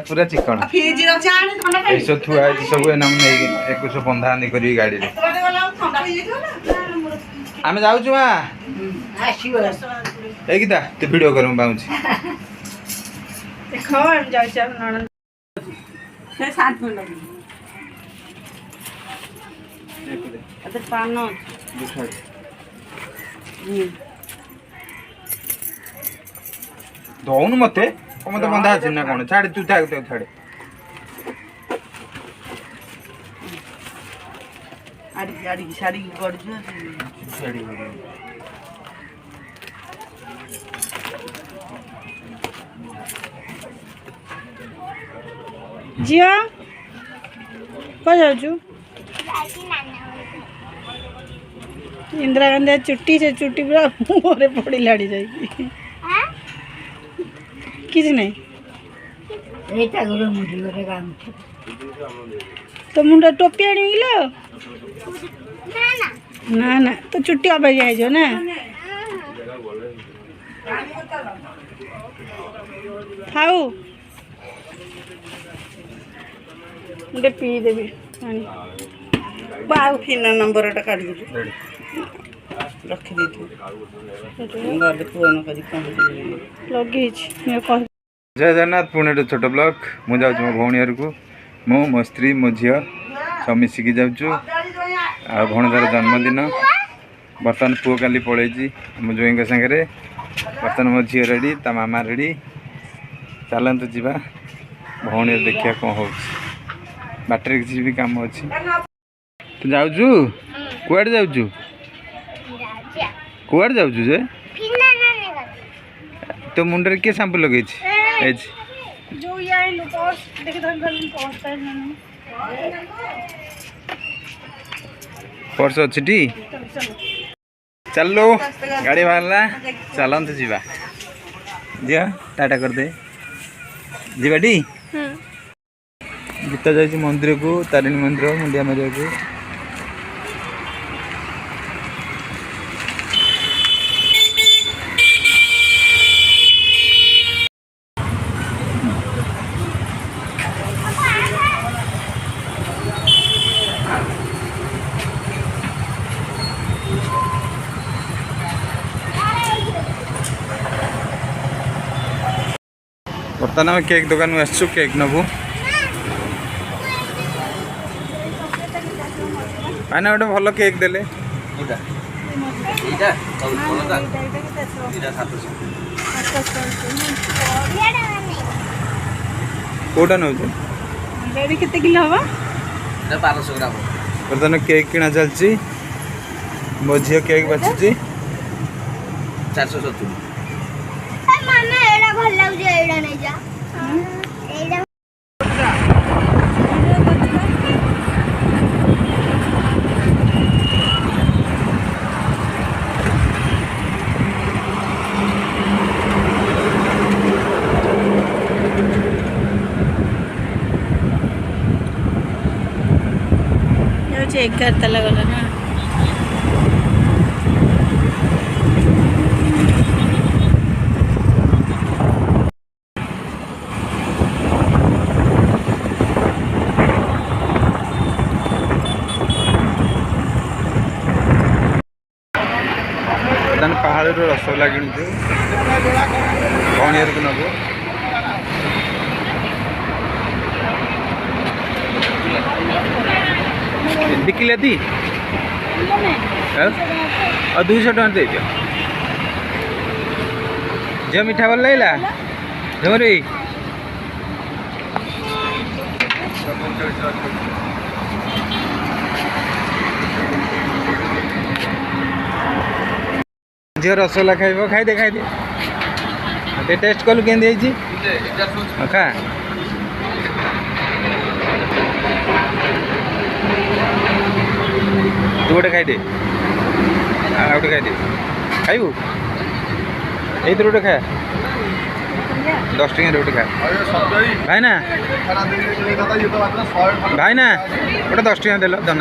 पूरा चिकन सब थुआ सब एक बंधा बांधी कर गाड़ी आम जाऊँ माँ गीता तो वीडियो कर पाऊँ दौन मत मत बंधा अच्छे ना कौन छाड़ तू छाड़ झिया कहाँ जाऊँ इंदिरा गांधी चुट्टी से चुट्टी पूरा मुहरे पड़ी लाड़ी जाएगी किसी नहीं तो मुंडा टोपी आनी लो ना ना तो चुट्टी अब जाइए ना थाऊ मुझे पी देवी बाहु फिर नंबर काट रखी लगे जय जगन्नाथ पुणे छोट ब्लॉग मुझे जाऊँ मो भौणी को मो स्त्री मो झी सब मिसिकी जाऊँ आ भणजार जन्मदिन बर्तमान पुओ काली पलैची मो जोई सागर बर्तमान मो झी रेडी ता मामा रेडी चलतु जीवा भौणी देखिया कौन हो बाटर किसी भी काम अच्छी तू जाऊँ कुआड़े जाऊँ कुआड़े जाऊँ जे तो मुंडे किए शैम्पू लगे पर्स अच्छी टी चलो गाड़ी बाहरला चलते जीवा दिया टाटा करदे जीवा टी गीता जाइए मंदिर को तारिणी मंदिर मुंडिया मारिया को बर्तमान आम केक दुकान में आसु केक नबू आना गोटे भल केक देले कौटा नौ केते किलो हवा 1200 ग्राम बर्तमान केक किना चलची मो झी केक बाछुची 470 मामा एड़ा भल लागु जे एड़ा नै जा एड़ा चेक करता लगल ना पहाड़ रसगोला किणु भौणी को नबू बिकिले दी 200 टଙ୍କା दे दियो जो मीठा भल लगला झमरी झील रसगोला खाइब खाइदे खाइदे टेस्ट कलु के खा तू गोटे खाइदे आउटे खाइदे खाइबू ये गोटे खा 10 टଙ୍କା गोटे खा भाई ना गोटे 10 टଙ୍କା देल धन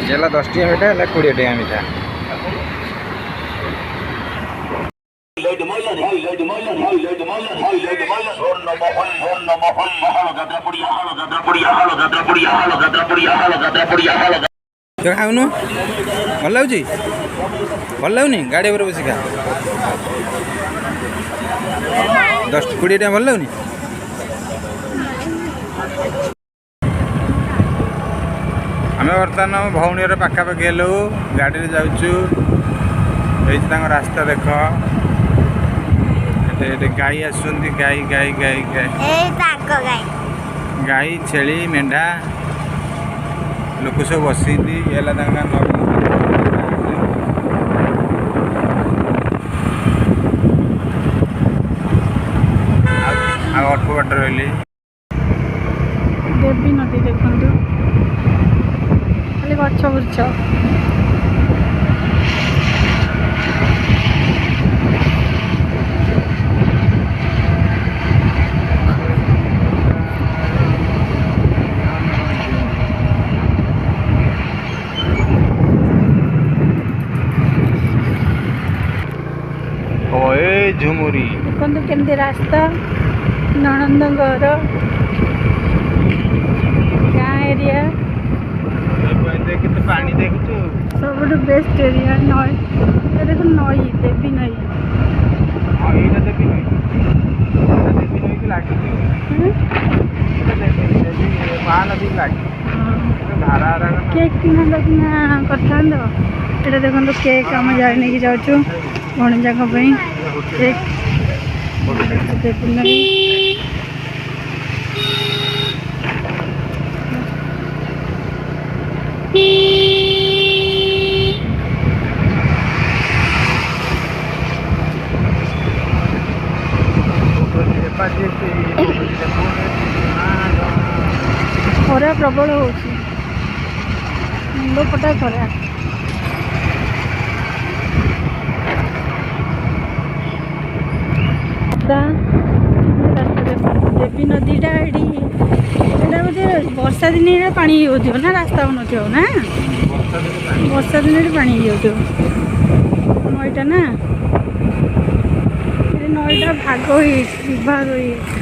चला 10 टଙ୍କା मीठा है 20 टଙ୍କା मीठा तो खाऊनु भल लाଗୁଛି ଭଲ ଲାଗୁନି ଗାଡ଼ି ଉପରେ ବସି ଖା 10-20 टा ଭଲ ଲାଗୁନି ଆମେ ବର୍ତ୍ତମାନ ଭଉଣୀର ପାଖାପାଖି ହେଲୁ ଗାଡ଼ିରେ ଯାଉଛୁ ଏଇଠି ତାଙ୍କ ରାସ୍ତା ଦେଖ ଏଠି ଗାଈ ଆସୁଛନ୍ତି ଗାଈ ଗାଈ ଗାଈ ଗାଈ ଗାଈ ଛେଳି ମେଣ୍ଢା ଲୋକ ସବୁ ବସିଛନ୍ତି ହେଲା ତାଙ୍କ ଆଉ ଅଳ୍ପ ବାଟ ରହିଲି ଦେବୀ ନଦୀ ଦେଖନ୍ତୁ ଖାଲି ଗଛ ବୁଛ ଝୁମୁରି ଦେଖନ୍ତୁ କେମିତି ରାସ୍ତା ନଣନ୍ଦ ଘର ଗାଁ ଏରିଆ କେତେ ପାଣି ଦେଖୁଛୁ ସବୁଠୁ ବେଷ୍ଟ ଏରିଆ ନଈ ଦେଖ ନଈ ଦେବୀ ନଈ ଏଇଟା ଦେବୀ ନଈ ଦେବୀ ନଈକି ଲାଗିଛି ମହାନଦୀ ଲାଗିଛି ଧାରା କେକ୍ କିଣା କରିଥାନ୍ତ ଏଇଟା ଦେଖନ୍ତୁ କେକ୍ ଆମେ ଯାଇ ନେଇକି ଯାଉଛୁ ଭଣଜାଙ୍କ ପାଇଁ କେକ୍ ଦେବୀ ନଈ ଖରା ପ୍ରବଳ ହେଉଛି ମୁଣ୍ଡ ଫଟା ଖରା ଦେବୀ ନଦୀଟା ଏଠି ଏଇଟା ବୋଧେ ବର୍ଷା ଦିନେ ଏଇଟା ପାଣି ହେଇଯାଉଥିବ ନା ରାସ୍ତା ହେଉନଥିବ ନା ବର୍ଷା ଦିନେ ଏଠି ପାଣି ହେଇଯାଉଥିବ ନଈଟା ନା ଏଠି ନଈଟା ଭାଗ ହେଇଯାଇଛି ବିଭାଗ ହେଇଯାଇଛି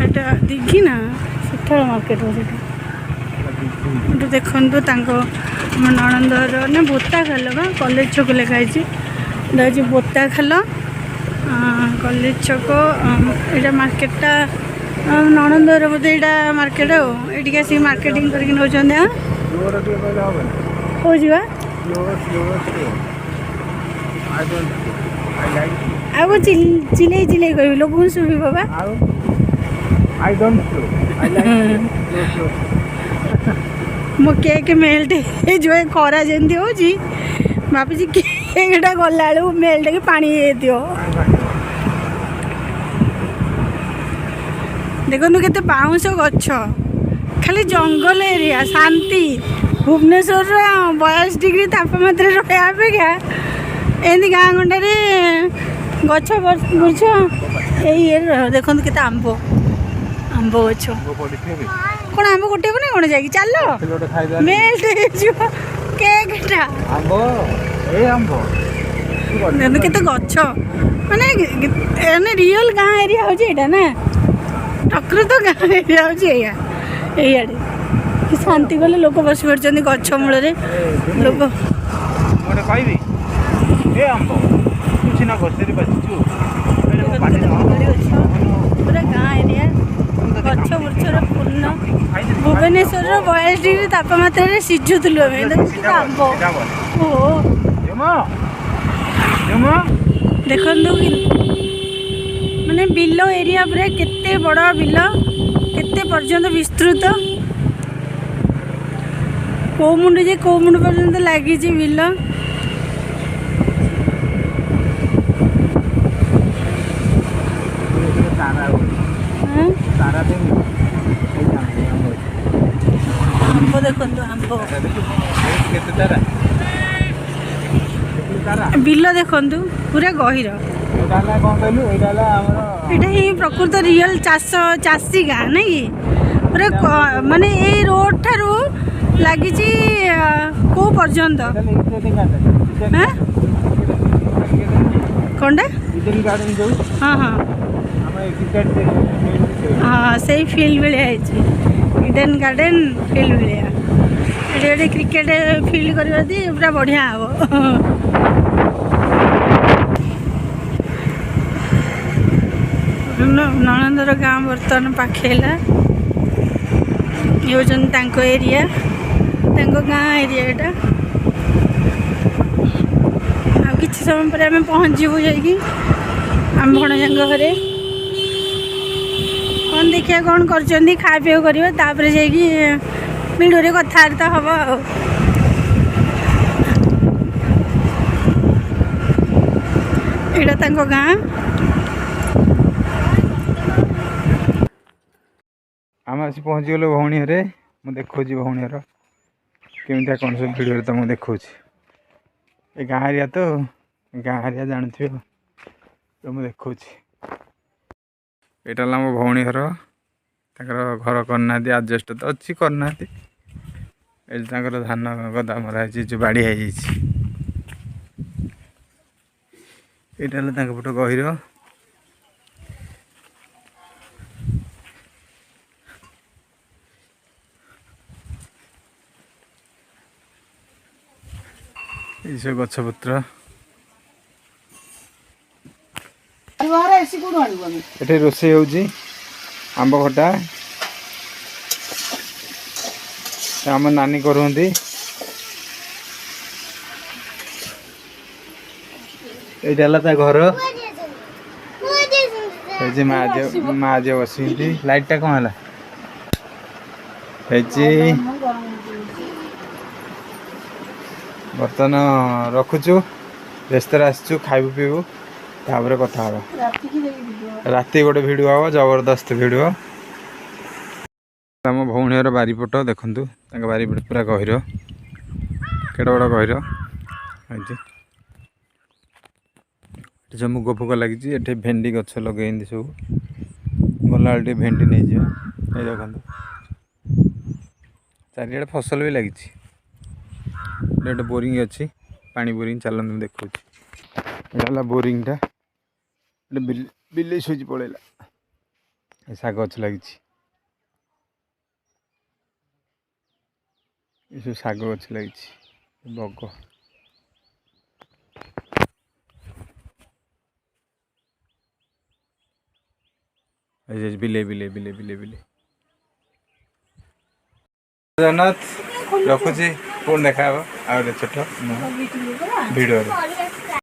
এটা দিঘি না ଶୀତଳ ମାର୍କେଟ ସେଠି ଏଠି ଦେଖନ୍ତୁ ତାଙ୍କ ଆମ ନଣନ୍ଦର ନା ବୋତା ଖାଲ ବା କଲେଜ ଛକ ଲେଖା ହେଇଛି ଏଇଟା ହେଉଛି ବୋତା ଖାଲ କଲେଜ ଛକ ଏଇଟା ମାର୍କେଟଟା ନଣନ୍ଦର ବୋଧେ ଏଇଟା ମାର୍କେଟ ଆଉ ଏଇଠିକି ଆସିକି ମାର୍କେଟିଂ କରିକି ନେଉଛନ୍ତି କେଉଁ ଯିବା ଆଉ ଚିଲେଇ ଚିଲେଇ କହିବି ଲୋକଙ୍କୁ ଶୁଭିବ ବା ମୋ କେକ୍ ମେଲ୍ଟ ହେଇଯିବ ଖରା ଯେମିତି ହେଉଛି ଭାବୁଛି କେକ୍ଟା ଗଲାବେଳକୁ ମେଲ୍ଟକି ପାଣି ହେଇଯାଇଥିବ ଦେଖନ୍ତୁ କେତେ ବାଉଁଶ ଗଛ ଖାଲି ଜଙ୍ଗଲ ଏରିଆ ଶାନ୍ତି ଭୁବନେଶ୍ୱରର 42 ଡିଗ୍ରୀ ତାପମାତ୍ରା ରହିବା ଅପେକ୍ଷା ଏମିତି ଗାଁ ଗଣ୍ଡାରେ ଗଛ ବୁଛ ଏଇ ଇଏରେ ଦେଖନ୍ତୁ କେତେ ଆମ୍ବ ଗଛ କ'ଣ ଆମ୍ବ ଗୋଟେଇବ ନା କ'ଣ ଯାଇକି ଚାଲ ମେଲ୍ଟ ହେଇଯିବ କେକ୍ଟା ଦେଖନ୍ତୁ କେତେ ଗଛ ମାନେ ରିଅଲ ଗାଁ ଏରିଆ ହେଉଛି ଏଇଟା ନା ପ୍ରକୃତ ଗାଁ ଏରିଆ ହେଉଛି ଏଇଆ ଏଇଆଡ଼େ କି ଶାନ୍ତି କଲେ ଲୋକ ବସି ପଡ଼ିଛନ୍ତି ଗଛ ମୂଳରେ ଲୋକ କହିବି ଏ ଆମ୍ବ କିଛି ନା ଗଛରେ ବାଜିଛୁ ପୁରା ଗାଁ ଏରିଆ ଗଛ ବୃକ୍ଷର ପୂର୍ଣ୍ଣ ଭୁବନେଶ୍ୱରର 42 ଡିଗ୍ରୀ ତାପମାତ୍ରାରେ ସିଝୁଥିଲୁ ଆମେ ଆମ୍ବ ଓହୋ ଦେଖନ୍ତୁ ମାନେ ବିଲ ଏରିଆ ପୁରା କେତେ ବଡ଼ ବିଲ କେତେ ପର୍ଯ୍ୟନ୍ତ ବିସ୍ତୃତ କେଉଁ ମୁଣ୍ଡ ଯେ କେଉଁ ମୁଣ୍ଡ ପର୍ଯ୍ୟନ୍ତ ଲାଗିଛି ବିଲ ଆମ୍ବ ଦେଖନ୍ତୁ ଆମ୍ବ ବିଲ ଦେଖନ୍ତୁ ପୁରା ଗହିର ଏଇଟା ହେଲା କ'ଣ କହିଲୁ ଏଇଟା ହେଲା ଆମର ଏଇଟା ହିଁ ପ୍ରକୃତ ରିଅଲ ଚାଷୀ ଗାଁ ନାଇଁ କି ପୁରା ମାନେ ଏଇ ରୋଡ ଠାରୁ ଲାଗିଛି କୋଉ ପର୍ଯ୍ୟନ୍ତ ହାଁ କଣଟା ହଁ ହଁ ହଁ ସେଇ ଫିଲ୍ଡ ଭଳିଆ ହେଇଛି ଇଡେନ୍ ଗାର୍ଡେନ୍ ଫିଲ୍ଡ ଭଳିଆ ଏଠି ଗୋଟେ କ୍ରିକେଟ ଫିଲ୍ଡ କରିବା ଯଦି ପୁରା ବଢ଼ିଆ ହବ ନଣନ୍ଦର ଗାଁ ବର୍ତ୍ତମାନ ପାଖେଇଲା ଇଏ ହେଉଛନ୍ତି ତାଙ୍କ ଏରିଆ ତାଙ୍କ ଗାଁ ଏରିଆ ଏଇଟା ଆଉ କିଛି ସମୟ ପରେ ଆମେ ପହଞ୍ଚିବୁ ଯାଇକି ଆମ ଭଣଜାଙ୍କ ଘରେ କ'ଣ ଦେଖିବା କ'ଣ କରୁଛନ୍ତି ଖାଇବା ପିଇବା କରିବା ତାପରେ ଯାଇକି ଭିଡ଼ିଓରେ କଥାବାର୍ତ୍ତା ହେବ ଆଉ ଏଇଟା ତାଙ୍କ ଗାଁ आम आसी पहुँचीगलु भौणी घरे मु देखा भौणी घर केमिया कौन सब भिडियो तुमको देखा ये गाँ एरिया तो गाँ एरिया जानते हो तो मुझे देखा यहाँ मो भौणी घर घर करना आडजस्ट तो अच्छी करना ये धान गदा मरा जो बाड़ी है यहाँ पट गहिर ये सब गछपत्र ये रोसे आंब खटा आम नानी करती यहाँ घर माँ जे बस लाइटा कौन है बर्तमान रखुचु व्यस्त आसचु खाइबु पीबू तापर कथा हवा राति गोटे भिडियो हम जबरदस्त भिडियो आम भौणी बारीपट देखु बारीपट पूरा गहिर केड़ बड़ गहिर सब मुग फुग लगी ये भेंडी गछ लगे सब गला भेंडी नहीं जा देखो चारिड़े फसल भी लगी गोटे बोरिंग अच्छी पानी बोरिंग चलते देखा बोरिंगटा बिले सुच पड़ेगा शाग गछ लगी सब शाग गछ लगी बग बिले बिले बिले बिले बिले जगन्नाथ रखुची पुणी देखा आउ छोट भिडियो